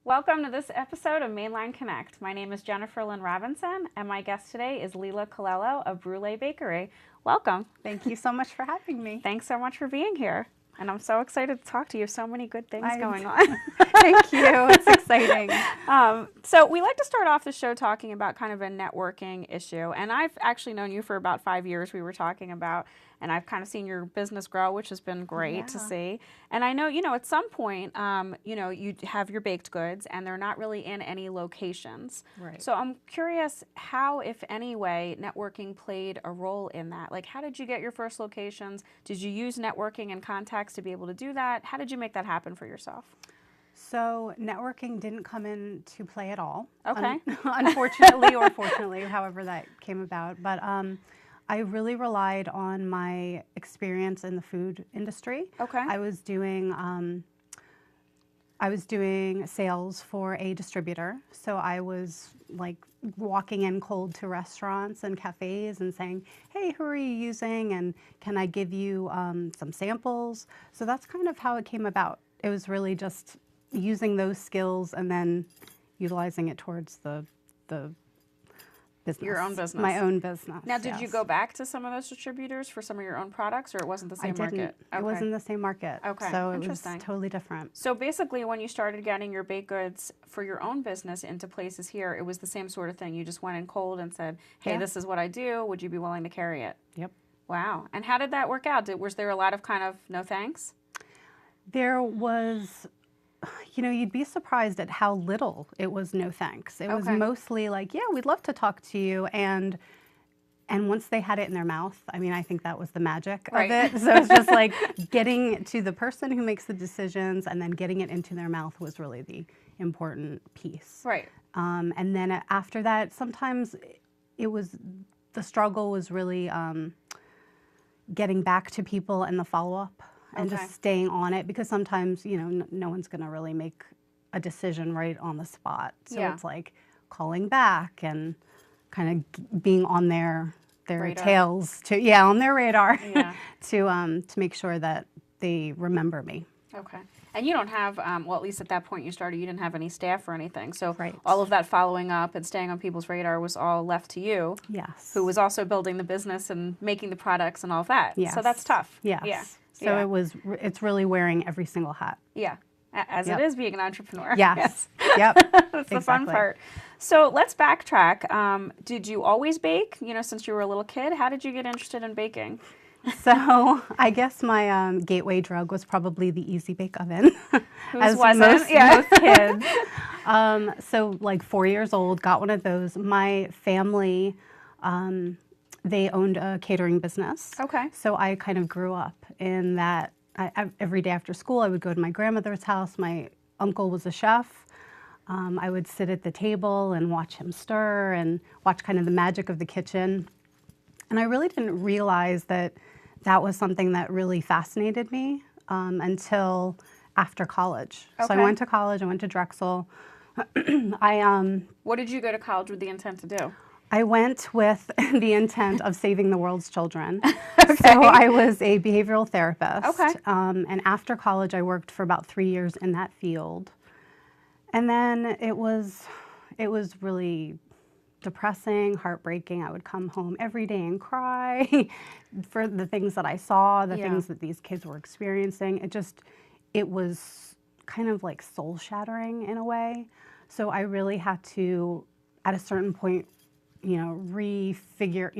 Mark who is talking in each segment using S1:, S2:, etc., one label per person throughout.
S1: Welcome to this episode of Mainline Connect. My name is Jennifer Lynn Robinson, and my guest today is Lila Colello of Brule Bakery. Welcome.
S2: Thank you so much for having me.
S1: Thanks so much for being here. And I'm so excited to talk to you. So many good things going on.
S2: Thank you. It's exciting.
S1: So we like to start off the show talking about kind of a networking issue. And I've actually known you for about 5 years, we were talking about, and I've kind of seen your business grow, which has been great to see. And I know, at some point, you have your baked goods and they're not really in any locations.
S2: Right.
S1: So I'm curious how, if any way, networking played a role in that. Like, how did you get your first locations? Did you use networking and contacts to be able to do that? How did you make that happen for yourself?
S2: So networking didn't come into play at all.
S1: Okay.
S2: Unfortunately or fortunately, however that came about. But I really relied on my experience in the food industry.
S1: Okay.
S2: I was doing sales for a distributor. So I was like walking in cold to restaurants and cafes and saying, hey, who are you using? And can I give you some samples? So that's kind of how it came about. It was really just using those skills and then utilizing it towards the business.
S1: Your own business.
S2: My own business.
S1: Now, did you go back to some of those distributors for some of your own products, or it wasn't the same
S2: I didn't.
S1: market? Okay.
S2: It wasn't the same market.
S1: Okay.
S2: So it was
S1: Interesting.
S2: totally different.
S1: So basically, when you started getting your baked goods for your own business into places here, it was the same sort of thing. You just went in cold and said, hey, this is what I do. Would you be willing to carry it?
S2: Yep.
S1: Wow. And how did that work out? Was there a lot of kind of no thanks?
S2: There was, you'd be surprised at how little it was no thanks. It was mostly like, yeah, we'd love to talk to you. And once they had it in their mouth, I think that was the magic of it. So it's just like getting to the person who makes the decisions and then getting it into their mouth was really the important piece.
S1: Right.
S2: And then after that, sometimes the struggle was really getting back to people and the follow-up. And just staying on it, because sometimes, no one's going to really make a decision right on the spot. So it's like calling back and kind of being on their tails on their radar to make sure that they remember me.
S1: Okay. And you don't have, well, at least at that point you started, you didn't have any staff or anything. So
S2: Right.
S1: all of that following up and staying on people's radar was all left to you.
S2: Yes.
S1: Who was also building the business and making the products and all of that.
S2: Yes.
S1: So that's tough.
S2: Yes.
S1: Yeah.
S2: So it's really wearing every single hat.
S1: Yeah. As it is being an entrepreneur.
S2: Yes. Yep.
S1: That's the fun part. So let's backtrack. Did you always bake, since you were a little kid? How did you get interested in baking?
S2: So I guess my gateway drug was probably the Easy Bake Oven.
S1: Whose wasn't?
S2: Most kids. So like 4 years old, got one of those. My family, they owned a catering business.
S1: Okay.
S2: So I kind of grew up in that. Every day after school, I would go to my grandmother's house. My uncle was a chef. I would sit at the table and watch him stir and watch kind of the magic of the kitchen. And I really didn't realize that that was something that really fascinated me until after college. So I went to college. I went to Drexel.
S1: What did you go to college with the intent to do?
S2: I went with the intent of saving the world's children. So I was a behavioral therapist.
S1: Okay.
S2: And after college, I worked for about 3 years in that field. And then it was really depressing, heartbreaking. I would come home every day and cry for the things that I saw, the things that these kids were experiencing. It was kind of like soul shattering in a way. So I really had to, at a certain point, figure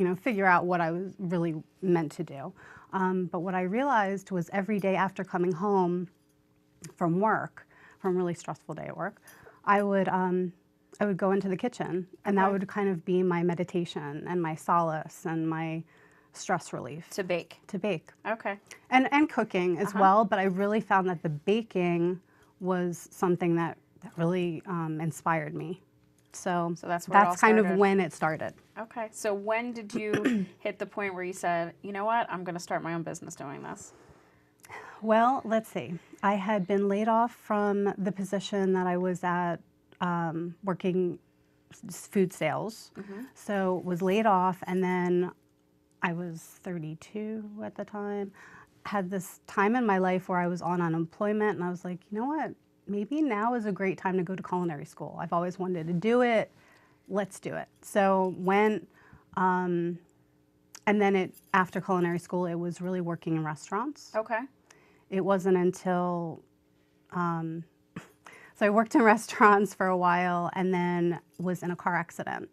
S2: out what I was really meant to do. But what I realized was every day after coming home from work, from a really stressful day at work, I would go into the kitchen, and that would kind of be my meditation and my solace and my stress relief.
S1: To bake.
S2: To bake.
S1: Okay.
S2: And cooking as well, but I really found that the baking was something that really inspired me. So
S1: that's where it all
S2: kind of
S1: started.
S2: when it started.
S1: Okay. So when did you hit the point where you said, you know what, I'm going to start my own business doing this?
S2: Well, let's see. I had been laid off from the position that I was at working food sales. So was laid off, and then I was 32 at the time. Had this time in my life where I was on unemployment, and I was like, you know what? maybe now is a great time to go to culinary school. I've always wanted to do it. Let's do it. So went, and then after culinary school, it was really working in restaurants.
S1: Okay.
S2: It wasn't until, so I worked in restaurants for a while and then was in a car accident.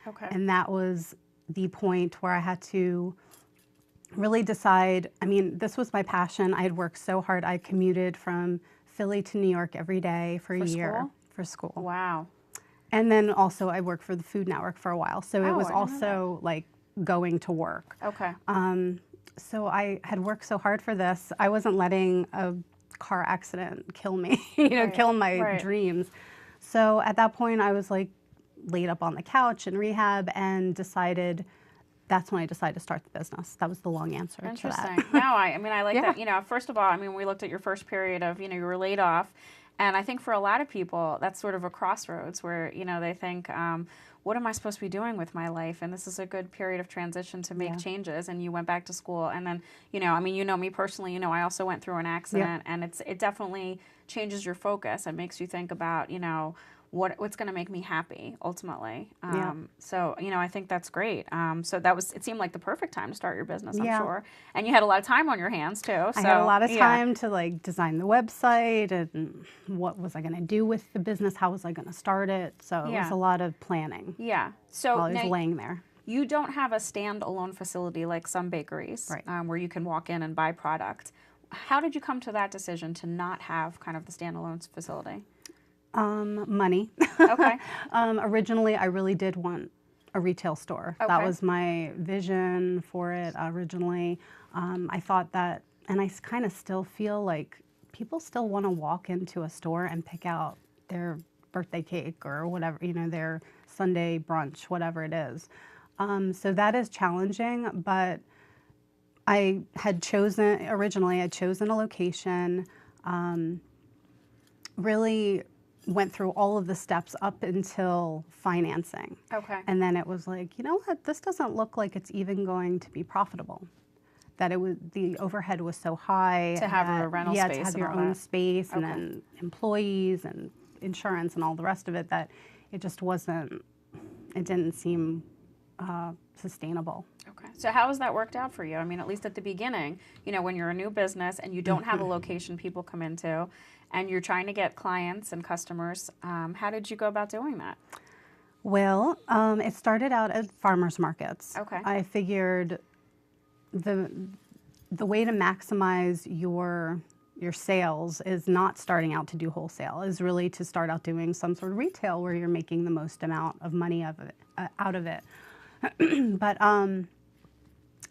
S1: Okay.
S2: And that was the point where I had to really decide. I mean, this was my passion. I had worked so hard. I commuted from Philly to New York every day for a year.
S1: School?
S2: For school.
S1: Wow.
S2: And then also I worked for the Food Network for a while. So it was
S1: I didn't know
S2: also like going to work.
S1: Okay.
S2: So I had worked so hard for this. I wasn't letting a car accident kill me, kill my dreams. So at that point I was like laid up on the couch in rehab and that's when I decided to start the business. That was the long answer to that.
S1: Interesting. No, I mean, I like that. First of all, I mean, we looked at your first period of, you were laid off. And I think for a lot of people, that's sort of a crossroads where, they think, what am I supposed to be doing with my life? And this is a good period of transition to make changes. And you went back to school. And then, I mean, me personally, I also went through an accident. And it definitely changes your focus and makes you think about, what's going to make me happy ultimately. So, I think that's great. So it seemed like the perfect time to start your business, I'm sure. And you had a lot of time on your hands too. So,
S2: I had a lot of time to like design the website and what was I going to do with the business? How was I going to start it? So it was a lot of planning.
S1: Yeah. So
S2: while I was laying there.
S1: You don't have a standalone facility like some bakeries where you can walk in and buy product. How did you come to that decision to not have kind of the standalone facility?
S2: Money.
S1: Okay.
S2: Originally, I really did want a retail store.
S1: Okay.
S2: That was my vision for it originally. I thought that, and I kind of still feel like people still want to walk into a store and pick out their birthday cake or whatever, their Sunday brunch, whatever it is. So that is challenging, but I had chosen a location, really went through all of the steps up until financing.
S1: Okay.
S2: And then it was like, you know what, this doesn't look like it's even going to be profitable. That the overhead was so high.
S1: To have a rental space.
S2: To have your own space and then employees and insurance and all the rest of it, that it just wasn't, it didn't seem sustainable.
S1: Okay. So how has that worked out for you? I mean, at least at the beginning, when you're a new business and you don't have a location people come into and you're trying to get clients and customers, how did you go about doing that?
S2: Well, it started out at farmers markets.
S1: Okay.
S2: I figured the way to maximize your sales is not starting out to do wholesale, is really to start out doing some sort of retail where you're making the most amount of money out of it. But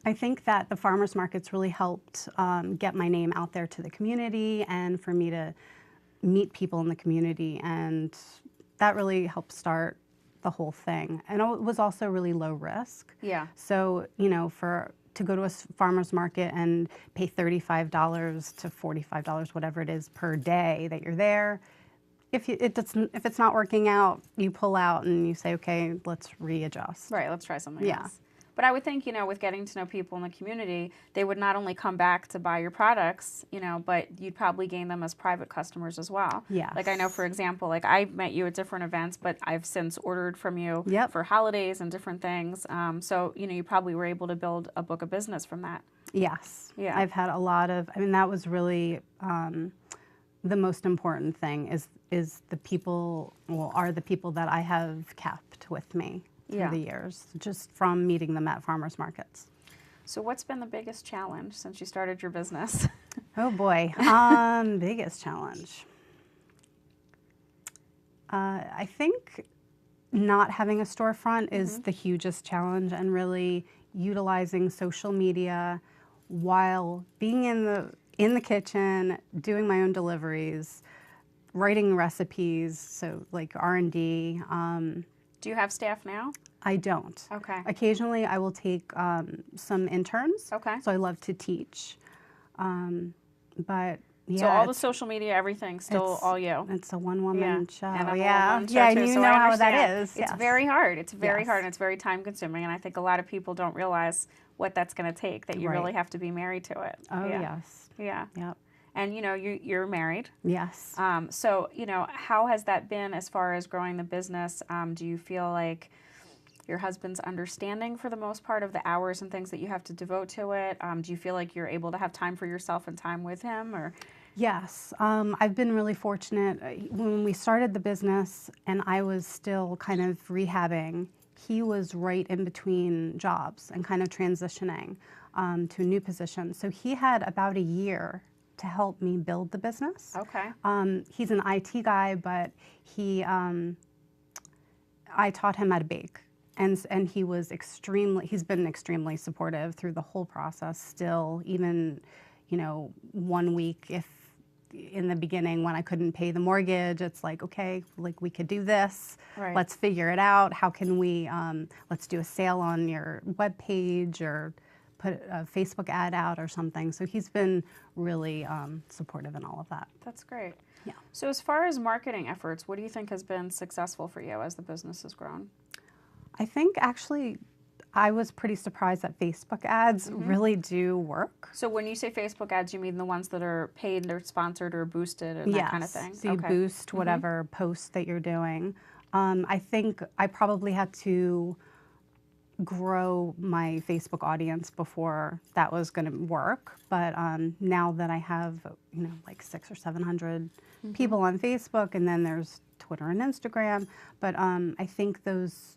S2: I think that the farmers markets really helped get my name out there to the community and for me to meet people in the community, and that really helped start the whole thing. And it was also really low risk. Yeah. So, to go to a farmer's market and pay $35 to $45, whatever it is per day that you're there, if it's not working out, you pull out and you say, okay, let's readjust.
S1: Right, let's try something else. But I would think, with getting to know people in the community, they would not only come back to buy your products, but you'd probably gain them as private customers as well.
S2: Yes.
S1: Like I know, for example, like I met you at different events, but I've since ordered from you for holidays and different things. So, you probably were able to build a book of business from that.
S2: Yes.
S1: Yeah.
S2: I've had a lot of, that was really the most important thing is the people, are the people that I have kept with me through the years, just from meeting them at farmers markets.
S1: So what's been the biggest challenge since you started your business?
S2: Oh boy, biggest challenge. I think not having a storefront is the hugest challenge, and really utilizing social media while being in the kitchen, doing my own deliveries, writing recipes, so like R&D.
S1: Do you have staff now?
S2: I don't.
S1: Okay.
S2: Occasionally I will take some interns.
S1: Okay.
S2: So I love to teach. But yeah.
S1: So all the social media, everything, still all you?
S2: It's a one-woman show.
S1: And
S2: yeah,
S1: too,
S2: and you
S1: so
S2: know how that is.
S1: It's very hard. It's very hard, and it's very time-consuming, and I think a lot of people don't realize what that's going to take, that you really have to be married to it.
S2: Oh, yes.
S1: Yeah.
S2: Yep.
S1: And, you know, you're married.
S2: Yes.
S1: So, you know, how has that been as far as growing the business? Do you feel like your husband's understanding for the most part of the hours and things that you have to devote to it? Do you feel like you're able to have time for yourself and time with him, or?
S2: Yes, I've been really fortunate. When we started the business and I was still kind of rehabbing, he was right in between jobs and kind of transitioning to a new position. So he had about a year to help me build the business.
S1: Okay.
S2: He's an IT guy, but I taught him how to bake. And he's been extremely supportive through the whole process still, even, you know, 1 week if in the beginning when I couldn't pay the mortgage, it's like, okay, like we could do this.
S1: Right.
S2: Let's figure it out. How can we, let's do a sale on your webpage or put a Facebook ad out or something. So he's been really supportive in all of that.
S1: That's great.
S2: Yeah.
S1: So as far as marketing efforts, what do you think has been successful for you as the business has grown?
S2: I think actually I was pretty surprised that Facebook ads really do work.
S1: So when you say Facebook ads, you mean the ones that are paid or sponsored or boosted and that kind of thing?
S2: So you boost whatever post that you're doing. I think I probably had to grow my Facebook audience before that was going to work. But now that I have, you know, like 600 or 700 people on Facebook, and then there's Twitter and Instagram. But I think those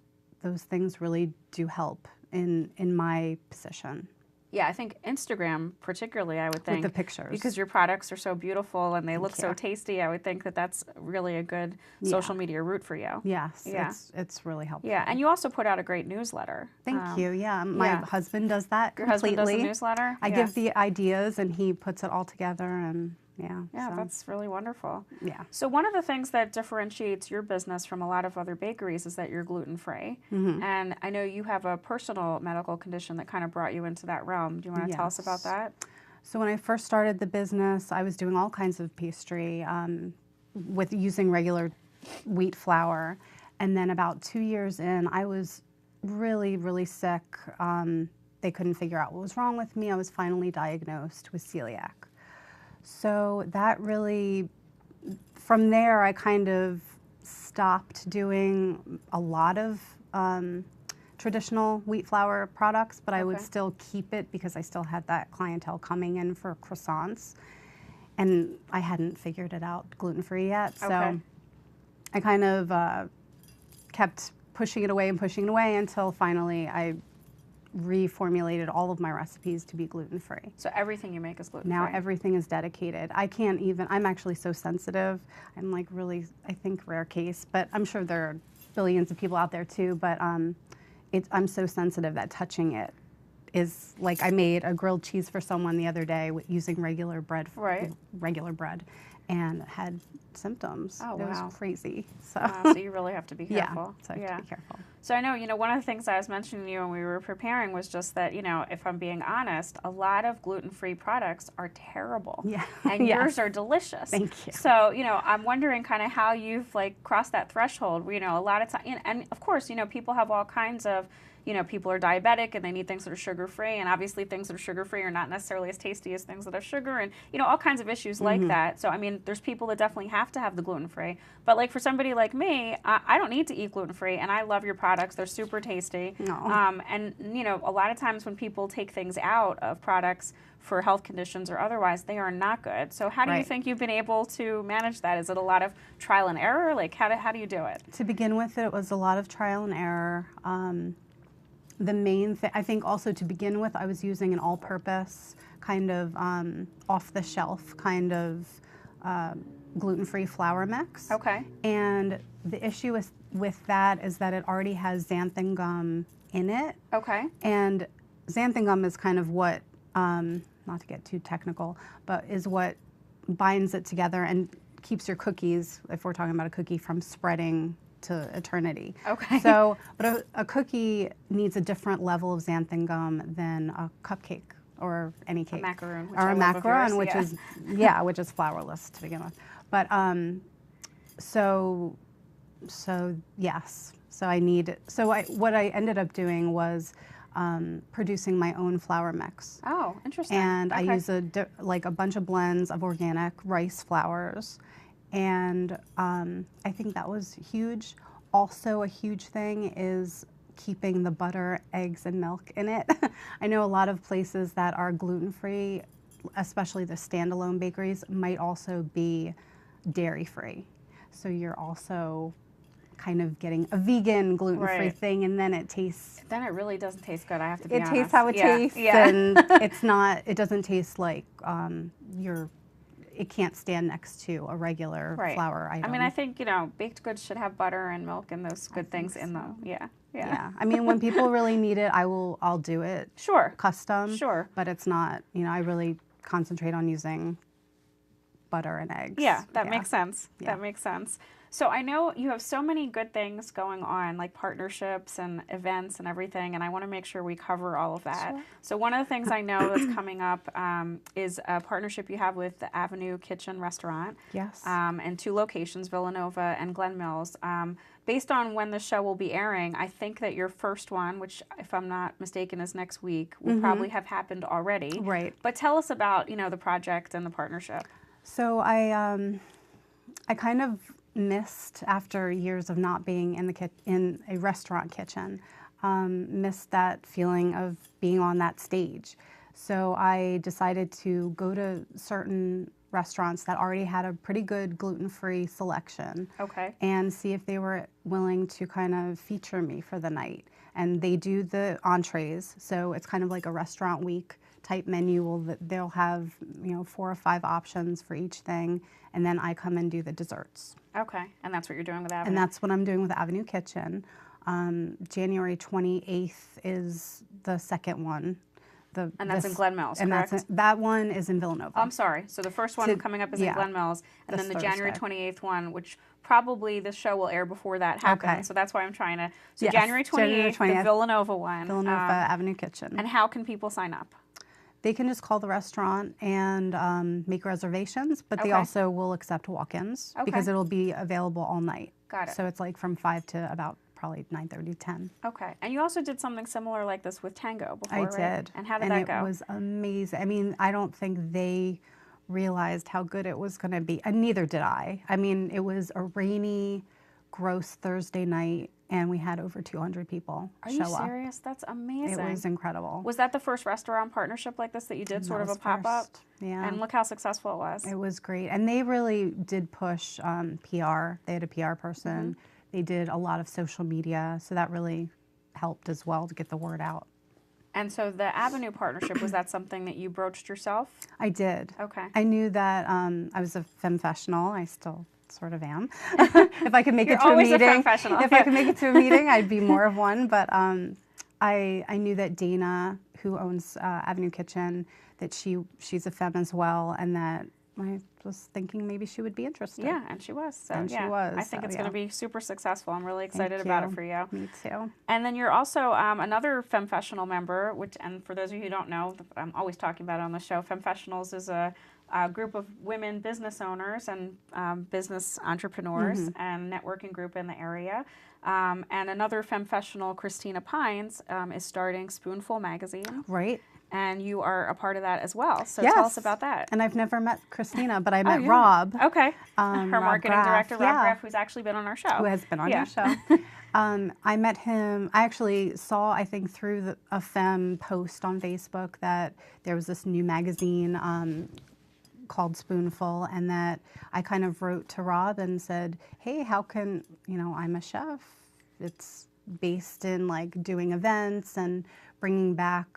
S2: things really do help in my position.
S1: Yeah, I think Instagram particularly, I would think.
S2: With the pictures.
S1: Because your products are so beautiful and they look so tasty, I would think that that's really a good social media route for you.
S2: Yes,
S1: yeah.
S2: It's really helpful.
S1: Yeah, and you also put out a great newsletter.
S2: Thank you, yeah. My husband does that
S1: Your
S2: completely.
S1: husband does a newsletter?
S2: I give the ideas and he puts it all together, and yeah.
S1: So. That's really wonderful.
S2: Yeah.
S1: So one of the things that differentiates your business from a lot of other bakeries is that you're gluten-free. And I know you have a personal medical condition that kind of brought you into that realm. Do you want to tell us about that?
S2: So when I first started the business, I was doing all kinds of pastry with using regular wheat flour. And then about 2 years in, I was really, really sick. They couldn't figure out what was wrong with me. I was finally diagnosed with celiac. So that really, from there, I kind of stopped doing a lot of traditional wheat flour products, but I would still keep it because I still had that clientele coming in for croissants. And I hadn't figured it out gluten-free yet. So I kind of kept pushing it away until finally I reformulated all of my recipes to be gluten-free.
S1: So everything you make is gluten-free?
S2: Now everything is dedicated. I can't even, I'm actually so sensitive. I'm like really, I think, rare case, but I'm sure there are billions of people out there too, but I'm so sensitive that touching it is like, I made a grilled cheese for someone the other day using regular bread, and had symptoms.
S1: Oh,
S2: it was crazy. So.
S1: So you really have to be careful.
S2: So I have to be careful.
S1: So I know, you know, one of the things I was mentioning to you when we were preparing was just that, you know, if I'm being honest, a lot of gluten-free products are terrible.
S2: Yeah.
S1: And yours are delicious.
S2: Thank you.
S1: So, you know, I'm wondering kind of how you've like crossed that threshold. You know, a lot of time, and of course, you know, people have all kinds of, you know, people are diabetic and they need things that are sugar-free, and obviously things that are sugar-free are not necessarily as tasty as things that have sugar, and, you know, all kinds of issues like that. So, I mean, there's people that definitely have to have the gluten-free, but like for somebody like me, I don't need to eat gluten-free, and I love your products. They're super tasty. And, you know, a lot of times when people take things out of products for health conditions or otherwise, they are not good. So how do you think you've been able to manage that? Is it a lot of trial and error? Like, how do you do it?
S2: To begin with, it was a lot of trial and error. The main thing, I think also to begin with, I was using an all-purpose kind of off-the-shelf kind of gluten-free flour mix. And the issue with that is that it already has xanthan gum in it. And xanthan gum is kind of what, not to get too technical, but is what binds it together and keeps your cookies, if we're talking about a cookie, from spreading to eternity. So, but a cookie needs a different level of xanthan gum than a cupcake or any cake.
S1: A macaroon.
S2: Or a macaroon, which is, which is flourless to begin with. But, so yes. So what I ended up doing was producing my own flour mix.
S1: Oh, interesting.
S2: And
S1: okay.
S2: I use a bunch of blends of organic rice flours. And I think that was huge. Also a huge thing is keeping the butter, eggs, and milk in it. I know a lot of places that are gluten-free, especially the standalone bakeries, might also be dairy-free. So you're also kind of getting a vegan gluten-free thing, and then it tastes.
S1: Then it really doesn't taste good. I have to be honest.
S2: It tastes how it tastes, and it's not. It doesn't taste like it can't stand next to a regular flour item.
S1: I mean, I think, you know, baked goods should have butter and milk and those good things in them. Yeah.
S2: I mean, when people really need it, I'll do it.
S1: Sure.
S2: Custom.
S1: Sure.
S2: But it's not, you know, I really concentrate on using butter and eggs.
S1: Yeah, that makes sense. Yeah. That makes sense. So I know you have so many good things going on, like partnerships and events and everything, and I want to make sure we cover all of that.
S2: Sure.
S1: So one of the things I know that's coming up is a partnership you have with the Avenue Kitchen Restaurant.
S2: Yes.
S1: And 2 locations, Villanova and Glen Mills. Based on when the show will be airing, I think that your first one, which if I'm not mistaken is next week, will probably have happened already.
S2: Right.
S1: But tell us about, you know, the project and the partnership.
S2: So I kind of missed, after years of not being in a restaurant kitchen, missed that feeling of being on that stage. So I decided to go to certain restaurants that already had a pretty good gluten-free selection.
S1: Okay. And
S2: see if they were willing to kind of feature me for the night. And they do the entrees, so it's kind of like a restaurant week type menu. They'll have, you know, 4 or 5 options for each thing, and then I come and do the desserts.
S1: Okay, and that's what you're doing with Avenue?
S2: And that's what I'm doing with Avenue Kitchen. January 28th is the second one.
S1: And that's in Glen Mills, correct?
S2: And that one is in Villanova.
S1: Oh, I'm sorry. So the first one coming up is in Glen Mills, and then the January 28th one, which probably this show will air before that happens. Okay. So that's why I'm trying to. So January 28th, the Villanova one.
S2: Villanova Avenue Kitchen.
S1: And how can people sign up?
S2: They can just call the restaurant and make reservations, but they also will accept walk-ins because it'll be available all night.
S1: Got it.
S2: So it's like from 5 to about probably 9:30, 10.
S1: Okay. And you also did something similar like this with Tango before,
S2: I did.
S1: And how did that go?
S2: And it was amazing. I mean, I don't think they realized how good it was going to be, and neither did I. I mean, it was a rainy, gross Thursday night, and we had over 200 people show up.
S1: Are you serious? That's amazing.
S2: It was incredible.
S1: Was that the first restaurant partnership like this that you did, sort of a pop-up?
S2: Yeah.
S1: And look how successful it was.
S2: It was great. And they really did push PR. They had a PR person. They did a lot of social media, so that really helped as well to get the word out.
S1: And so the Avenue partnership, was that something that you broached yourself?
S2: I did.
S1: Okay.
S2: I knew that I was a femfessional. I still sort of am. If I could make it to a meeting, if I could make it to a meeting, I'd be more of one. But I knew that Dana, who owns Avenue Kitchen, that she's a femme as well, and that I was thinking maybe she would be interested.
S1: Yeah, and she was. So,
S2: and she was.
S1: I think it's going to be super successful. I'm really excited about it for you.
S2: Me too.
S1: And then you're also another Femfessional member, which, and for those of you who don't know, I'm always talking about it on the show, Femfessionals is a group of women business owners and business entrepreneurs and networking group in the area. And another Femfessional, Christina Pines, is starting Spoonful Magazine.
S2: Right.
S1: And you are a part of that as well. So tell us about that.
S2: And I've never met Christina, but I met Rob.
S1: Okay. Her marketing director, Rob Graff, who's actually been on our show.
S2: Who has been on your show. I met him, I actually saw, I think through a Femme post on Facebook that there was this new magazine called Spoonful, and that I kind of wrote to Rob and said, hey, how can, you know, I'm a chef. It's based in like doing events and bringing back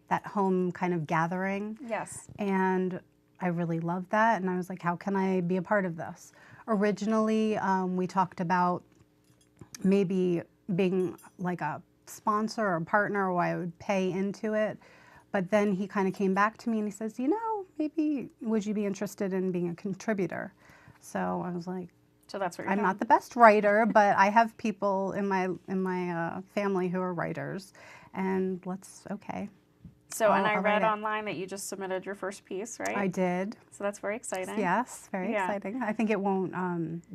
S2: that home kind of gathering.
S1: Yes.
S2: And I really loved that, and I was like, how can I be a part of this? Originally, we talked about maybe being like a sponsor or a partner, or I would pay into it. But then he kind of came back to me and he says, you know, maybe would you be interested in being a contributor? So I was like,
S1: so that's what you're
S2: I'm
S1: doing.
S2: not the best writer, but I have people in my family who are writers, and okay.
S1: So, and I read online that you just submitted your first piece, right?
S2: I did.
S1: So that's very exciting.
S2: Yes, very exciting. I think it won't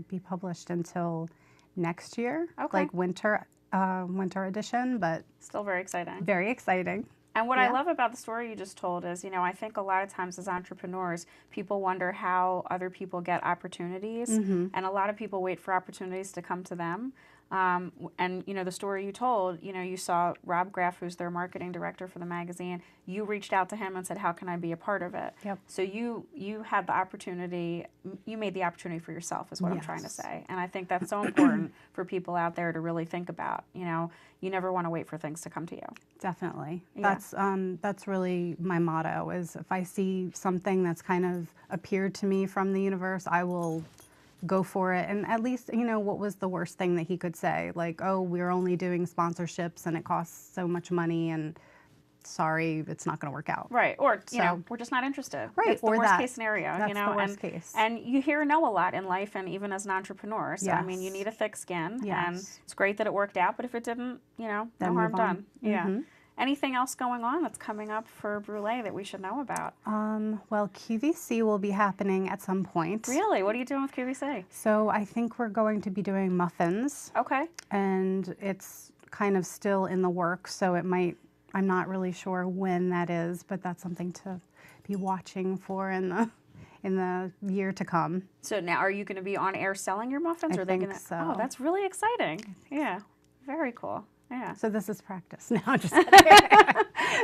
S2: be published until next year, like winter. winter edition, but
S1: still very exciting.
S2: Very exciting.
S1: And what I love about the story you just told is, I think a lot of times as entrepreneurs, people wonder how other people get opportunities. And a lot of people wait for opportunities to come to them. And, the story you told, you saw Rob Graff, who's their marketing director for the magazine. You reached out to him and said, how can I be a part of it?
S2: Yep.
S1: So you had the opportunity, you made the opportunity for yourself is what I'm trying to say. And I think that's so important for people out there to really think about. You never want to wait for things to come to you.
S2: Definitely.
S1: Yeah.
S2: That's really my motto is if I see something that's kind of appeared to me from the universe, I will go for it. And at least, what was the worst thing that he could say? Like, oh, we're only doing sponsorships and it costs so much money and sorry, it's not going to work out.
S1: Right. Or, we're just not interested.
S2: Right.
S1: That's the worst case snenario.
S2: That's the worst case.
S1: And you hear no a lot in life and even as an entrepreneur. So,
S2: Yes.
S1: you need a thick skin.
S2: Yes.
S1: And it's great that it worked out. But if it didn't, no harm done. Yeah. Anything else going on that's coming up for Brulee that we should know about?
S2: Well, QVC will be happening at some point.
S1: Really? What are you doing with QVC?
S2: So I think we're going to be doing muffins.
S1: Okay.
S2: And it's kind of still in the works, so it might, I'm not really sure when that is, but that's something to be watching for in the year to come.
S1: So now are you going to be on air selling your muffins?
S2: I think so.
S1: Oh, that's really exciting. Yeah. Very cool. Yeah.
S2: So this is practice now. Just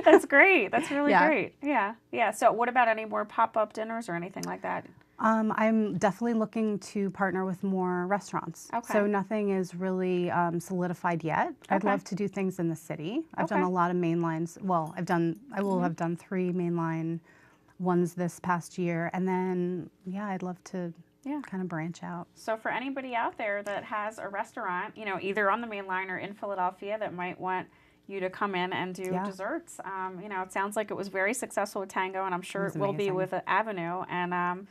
S1: That's great. That's really great. Yeah. Yeah. So what about any more pop-up dinners or anything like that?
S2: I'm definitely looking to partner with more restaurants.
S1: Okay.
S2: So nothing is really solidified yet. I'd love to do things in the city. I've done a lot of main lines. Well, I will have done 3 mainline ones this past year. And then, I'd love to kind of branch out.
S1: So for anybody out there that has a restaurant, either on the main line or in Philadelphia that might want you to come in and do desserts, it sounds like it was very successful with Tango, and I'm sure it will be with Avenue. And,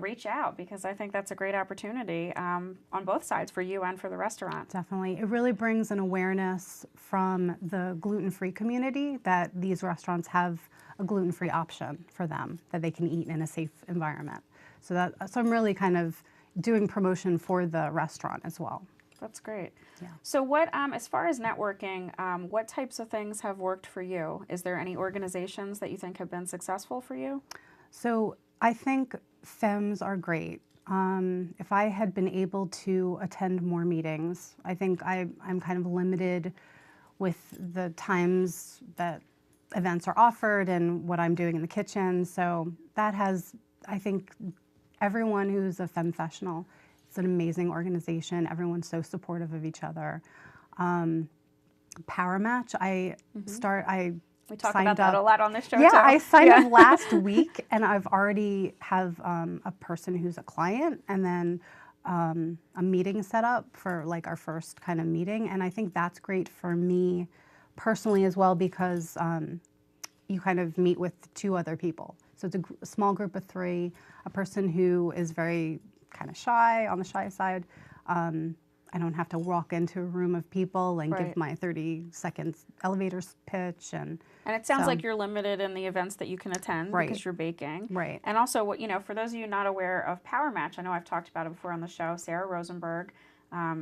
S1: reach out because I think that's a great opportunity on both sides for you and for the restaurant.
S2: Definitely. It really brings an awareness from the gluten-free community that these restaurants have a gluten-free option for them that they can eat in a safe environment. So I'm really kind of doing promotion for the restaurant as well.
S1: That's great.
S2: Yeah.
S1: So what, as far as networking, what types of things have worked for you? Is there any organizations that you think have been successful for you?
S2: So I think FEMS are great. If I had been able to attend more meetings, I think I'm kind of limited with the times that events are offered and what I'm doing in the kitchen. So that has, I think, everyone who's a femfessional, it's an amazing organization. Everyone's so supportive of each other. Power Match,
S1: We talk about that a lot on this show, too.
S2: I signed up last week, and I've already have a person who's a client, and then a meeting set up for like our first kind of meeting. And I think that's great for me personally as well because you kind of meet with 2 other people. So it's a small group of 3, a person who is very kind of shy, on the shy side. I don't have to walk into a room of people and give my 30-second elevator pitch. And
S1: it sounds like you're limited in the events that you can attend because you're baking.
S2: Right.
S1: And also, for those of you not aware of Power Match, I know I've talked about it before on the show, Sarah Rosenberg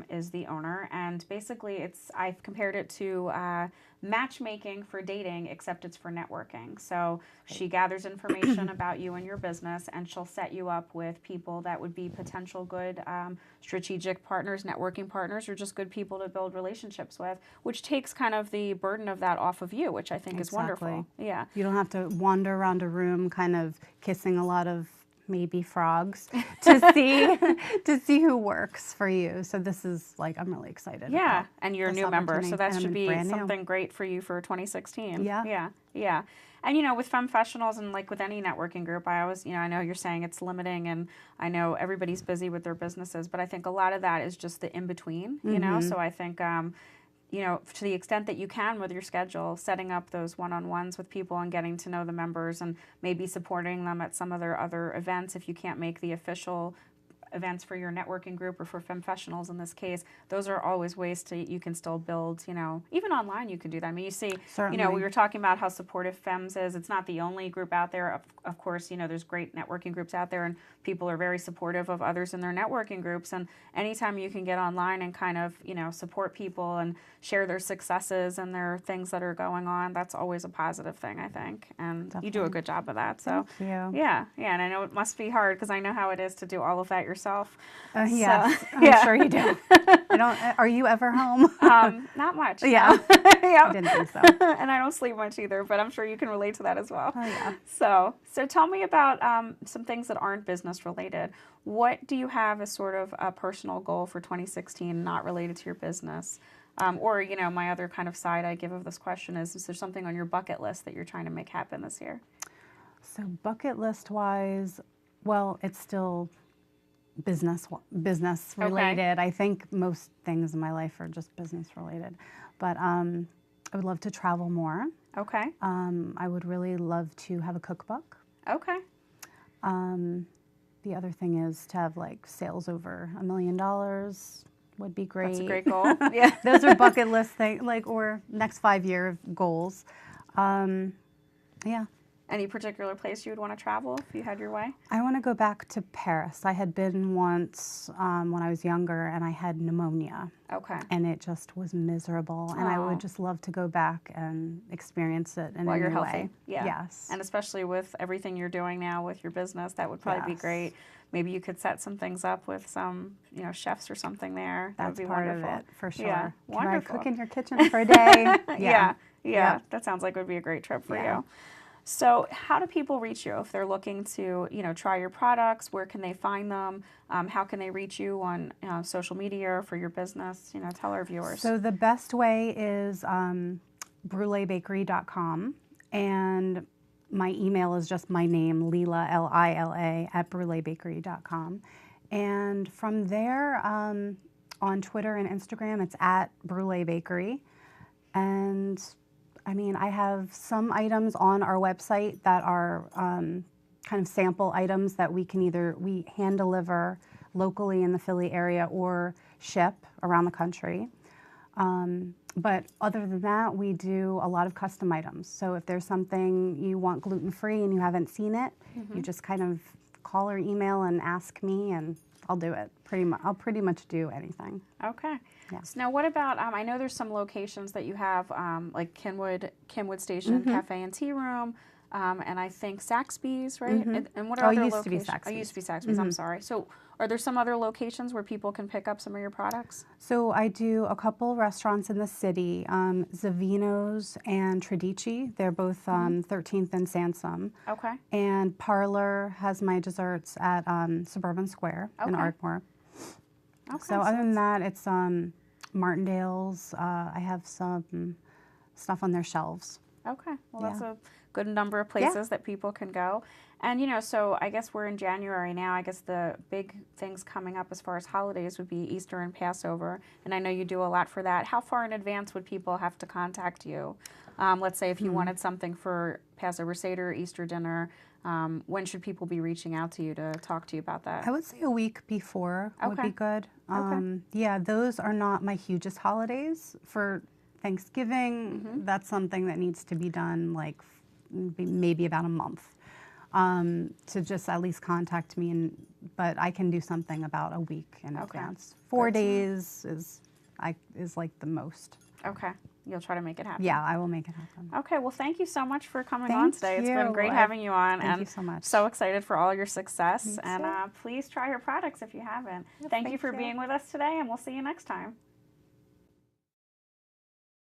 S1: is the owner. And basically, I've compared it to matchmaking for dating, except it's for networking. So she gathers information about you and your business, and she'll set you up with people that would be potential good strategic partners, networking partners, or just good people to build relationships with, which takes kind of the burden of that off of you, which I think is wonderful. Yeah.
S2: You don't have to wander around a room kind of kissing a lot of maybe frogs to see who works for you. So this is I'm really excited.
S1: Yeah, and you're a new member, so that should be something great for you for 2016.
S2: Yeah.
S1: Yeah. And with femfessionals and with any networking group, I always, I know you're saying it's limiting, and I know everybody's busy with their businesses, but I think a lot of that is just the in-between, so I think to the extent that you can with your schedule, setting up those one-on-ones with people and getting to know the members and maybe supporting them at some of their other events if you can't make the official events for your networking group or for professionals in this case, those are always ways you can still build, even online you can do that. I mean, you see,
S2: Certainly.
S1: we were talking about how supportive FEMS is. It's not the only group out there. Of course, there's great networking groups out there, and people are very supportive of others in their networking groups. And anytime you can get online and kind of, support people and share their successes and their things that are going on, that's always a positive thing, I think. And
S2: Definitely.
S1: you do a good job of that. So,
S2: thank you.
S1: Yeah. And I know it must be hard because I know how it is to do all of that yourself.
S2: Yes,
S1: So,
S2: I'm sure you do. Are you ever home?
S1: Not much.
S2: Yeah.
S1: No. Yep.
S2: I didn't think so.
S1: And I don't sleep much either, but I'm sure you can relate to that as well.
S2: Oh, yeah.
S1: So tell me about some things that aren't business related. What do you have as sort of a personal goal for 2016 not related to your business? Or, my other kind of side I give of this question is there something on your bucket list that you're trying to make happen this year?
S2: So bucket list wise, well, it's still business related.
S1: Okay.
S2: I think most things in my life are just business related. But I would love to travel more.
S1: Okay.
S2: I would really love to have a cookbook.
S1: Okay.
S2: The other thing is to have like sales over $1 million would be great.
S1: That's a great goal. Yeah.
S2: Those are bucket list things, or next 5-year goals. Yeah.
S1: Any particular place you would want to travel if you had your way?
S2: I want to go back to Paris. I had been once when I was younger, and I had pneumonia.
S1: Okay.
S2: And it just was miserable. And I would just love to go back and experience it in
S1: While
S2: a
S1: you're
S2: new
S1: healthy.
S2: way.
S1: Yeah.
S2: Yes.
S1: And especially with everything you're doing now with your business, that would probably be
S2: Yes.
S1: great. Maybe you could set some things up with some, chefs or something there. That
S2: That's
S1: would be
S2: part
S1: wonderful.
S2: of it, for sure.
S1: Yeah.
S2: Can
S1: Wonderful.
S2: I cook in your kitchen for a day?
S1: Yeah.
S2: Yep.
S1: That sounds like it would be a great trip for
S2: Yeah.
S1: you. So how do people reach you if they're looking to, try your products? Where can they find them? How can they reach you on social media or for your business? Tell our viewers.
S2: So the best way is bruleebakery.com, and my email is just my name, Lila, Lila, @bruleebakery.com. And from there, on Twitter and Instagram, it's @bruleebakery. And I mean, I have some items on our website that are kind of sample items that we hand deliver locally in the Philly area or ship around the country. But other than that, we do a lot of custom items. So if there's something you want gluten-free and you haven't seen it, you just kind of call or email and ask me, and I'll do it. I'll pretty much do anything.
S1: Okay.
S2: Yeah.
S1: So now what about, I know there's some locations that you have, like Kenwood Station Cafe and Tea Room, and I think Saxby's, right? And what are other
S2: used
S1: locations?
S2: to be Saxby's.
S1: Used to be Saxby's, I'm sorry. So are there some other locations where people can pick up some of your products?
S2: So I do a couple restaurants in the city, Zavino's and Tradici. They're both 13th and Sansom.
S1: Okay.
S2: And Parlor has my desserts at Suburban Square in Ardmore.
S1: Okay.
S2: So other than that, it's Martindale's. I have some stuff on their shelves.
S1: Okay. Well, that's a good number of places that people can go. And, so I guess we're in January now. I guess the big things coming up as far as holidays would be Easter and Passover. And I know you do a lot for that. How far in advance would people have to contact you? Let's say if you wanted something for Passover Seder, Easter dinner, when should people be reaching out to you to talk to you about that?
S2: I would say a week before would be good. Yeah, those are not my hugest holidays. For Thanksgiving, that's something that needs to be done like maybe about a month to just at least contact me. But I can do something about a week in advance. 4 days is like the most.
S1: Okay. You'll try to make it happen.
S2: Yeah, I will make it happen.
S1: Okay, well, thank you so much for coming on today. It's been great having you on.
S2: Thank you so much.
S1: So excited for all your success. And please try your products if you haven't. Thank you for being with us today, and we'll see you next time.